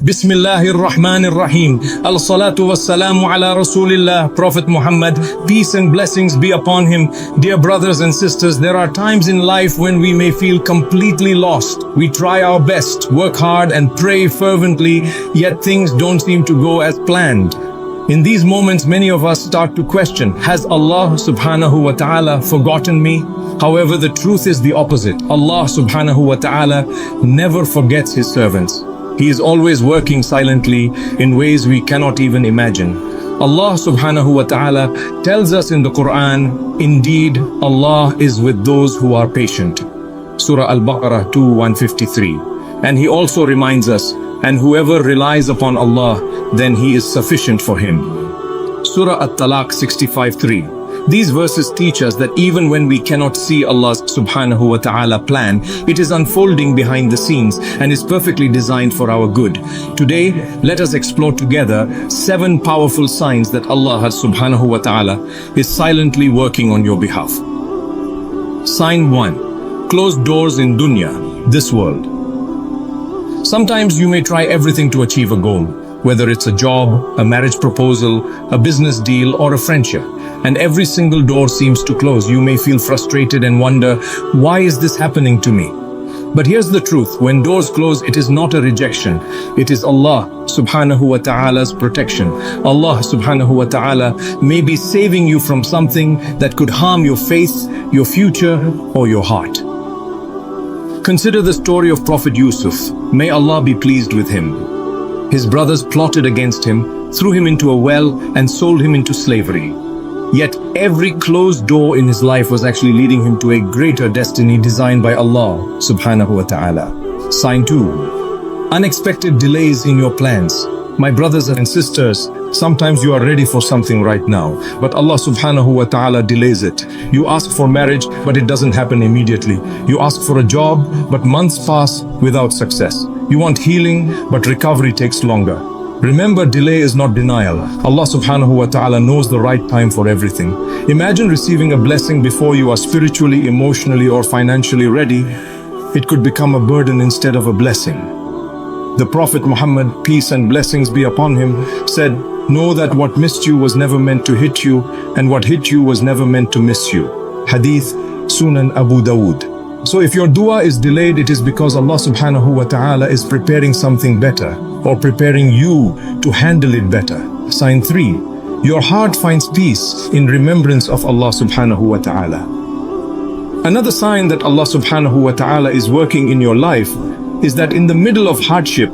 Bismillahir Rahmanir Rahim. Al-salatu was-salamu ala Rasulillah, Prophet Muhammad, peace and blessings be upon him. Dear brothers and sisters, there are times in life when we may feel completely lost. We try our best, work hard and pray fervently, yet things don't seem to go as planned. In these moments, many of us start to question, has Allah Subhanahu wa Ta'ala forgotten me? However, the truth is the opposite. Allah Subhanahu wa Ta'ala never forgets his servants. He is always working silently in ways we cannot even imagine. Allah Subhanahu wa Ta'ala tells us in the Quran, indeed, Allah is with those who are patient. Surah Al-Baqarah 2:153. And He also reminds us, and whoever relies upon Allah, then He is sufficient for him. Surah At-Talaq 65:3. These verses teach us that even when we cannot see Allah's Subhanahu wa Ta'ala plan, it is unfolding behind the scenes and is perfectly designed for our good. Today, let us explore together 7 powerful signs that Allah Subhanahu wa Ta'ala is silently working on your behalf. Sign 1. Closed doors in dunya, this world. Sometimes you may try everything to achieve a goal, whether it's a job, a marriage proposal, a business deal, or a friendship. And every single door seems to close. You may feel frustrated and wonder, why is this happening to me? But here's the truth. When doors close, it is not a rejection. It is Allah Subhanahu wa Ta'ala's protection. Allah Subhanahu wa Ta'ala may be saving you from something that could harm your faith, your future, or your heart. Consider the story of Prophet Yusuf. May Allah be pleased with him. His brothers plotted against him, threw him into a well, and sold him into slavery. Yet every closed door in his life was actually leading him to a greater destiny designed by Allah Subhanahu wa Ta'ala. Sign 2. Unexpected delays in your plans. My brothers and sisters, sometimes you are ready for something right now, but Allah Subhanahu wa Ta'ala delays it. You ask for marriage, but it doesn't happen immediately. You ask for a job, but months pass without success. You want healing, but recovery takes longer. Remember, delay is not denial. Allah Subhanahu wa Ta'ala knows the right time for everything. Imagine receiving a blessing before you are spiritually, emotionally, or financially ready. It could become a burden instead of a blessing. The Prophet Muhammad, peace and blessings be upon him, said, know that what missed you was never meant to hit you, and what hit you was never meant to miss you. Hadith, Sunan Abu Dawood. So if your dua is delayed, it is because Allah Subhanahu wa Ta'ala is preparing something better, or preparing you to handle it better. Sign 3. Your heart finds peace in remembrance of Allah Subhanahu wa Ta'ala. Another sign that Allah Subhanahu wa Ta'ala is working in your life is that in the middle of hardship,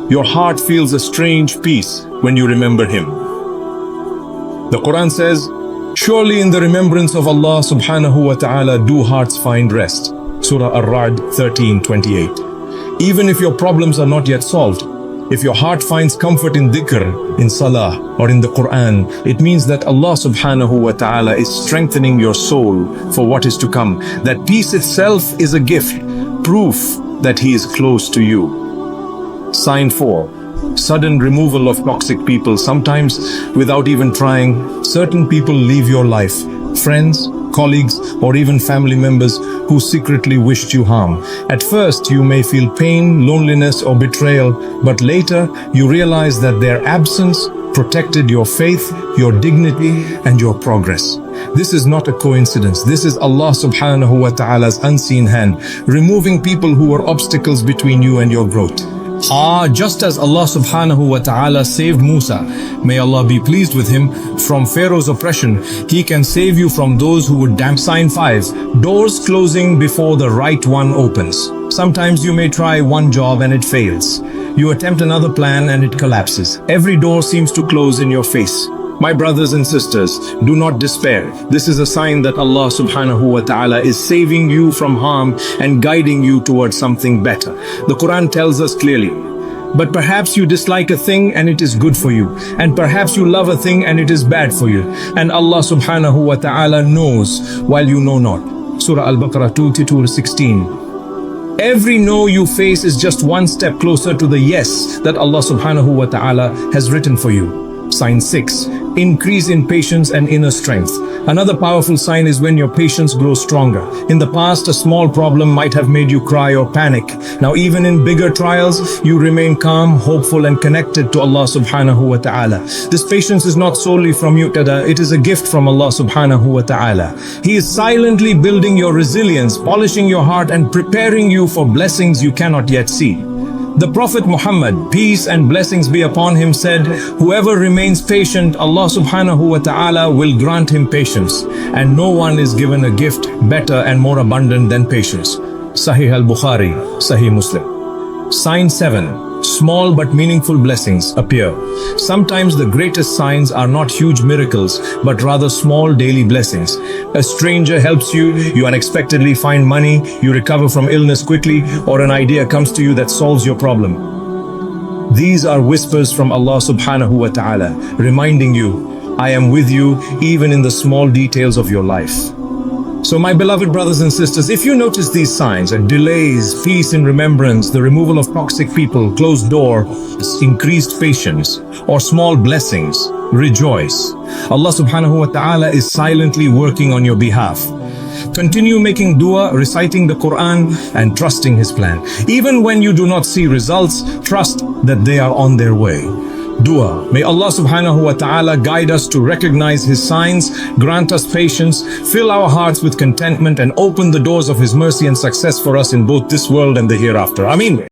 your heart feels a strange peace when you remember Him. The Quran says, surely in the remembrance of Allah Subhanahu wa Ta'ala do hearts find rest. Surah Ar-Ra'd 13:28. Even if your problems are not yet solved, if your heart finds comfort in dhikr, in salah, or in the Quran, it means that Allah Subhanahu wa Ta'ala is strengthening your soul for what is to come. That peace itself is a gift, proof that He is close to you. Sign 4. Sudden removal of toxic people. Sometimes, without even trying, certain people leave your life. Friends, colleagues, or even family members who secretly wished you harm. At first, you may feel pain, loneliness, or betrayal, but later you realize that their absence protected your faith, your dignity, and your progress. This is not a coincidence. This is Allah Subhanahu wa Ta'ala's unseen hand, removing people who were obstacles between you and your growth. Just as Allah Subhanahu wa Ta'ala saved Musa, may Allah be pleased with him, from Pharaoh's oppression, He can save you from those who would damn. Sign 5. Doors closing before the right one opens. Sometimes you may try one job and it fails. You attempt another plan and it collapses. Every door seems to close in your face. My brothers and sisters, do not despair. This is a sign that Allah Subhanahu wa Ta'ala is saving you from harm and guiding you towards something better. The Quran tells us clearly, but perhaps you dislike a thing and it is good for you, and perhaps you love a thing and it is bad for you, and Allah Subhanahu wa Ta'ala knows while you know not. Surah Al-Baqarah 2:16. Every no you face is just one step closer to the yes that Allah Subhanahu wa Ta'ala has written for you. Sign 6. Increase in patience and inner strength. Another powerful sign is when your patience grows stronger. In the past, a small problem might have made you cry or panic. Now, even in bigger trials, you remain calm, hopeful, and connected to Allah Subhanahu wa Ta'ala. This patience is not solely from you, it is a gift from Allah Subhanahu wa Ta'ala. He is silently building your resilience, polishing your heart, and preparing you for blessings you cannot yet see. The Prophet Muhammad, peace and blessings be upon him, said, "Whoever remains patient, Allah Subhanahu wa Ta'ala will grant him patience, and no one is given a gift better and more abundant than patience." Sahih al-Bukhari, Sahih Muslim. Sign 7. Small but meaningful blessings appear. Sometimes the greatest signs are not huge miracles, but rather small daily blessings. A stranger helps you, you unexpectedly find money, you recover from illness quickly, or an idea comes to you that solves your problem. These are whispers from Allah Subhanahu wa Ta'ala, reminding you, I am with you even in the small details of your life. So my beloved brothers and sisters, if you notice these signs and delays, peace in remembrance, the removal of toxic people, closed door, increased patience, or small blessings, rejoice. Allah Subhanahu wa Ta'ala is silently working on your behalf. Continue making dua, reciting the Quran, and trusting His plan. Even when you do not see results, trust that they are on their way. Dua. May Allah Subhanahu wa Ta'ala guide us to recognize His signs, grant us patience, fill our hearts with contentment, and open the doors of His mercy and success for us in both this world and the hereafter. Ameen.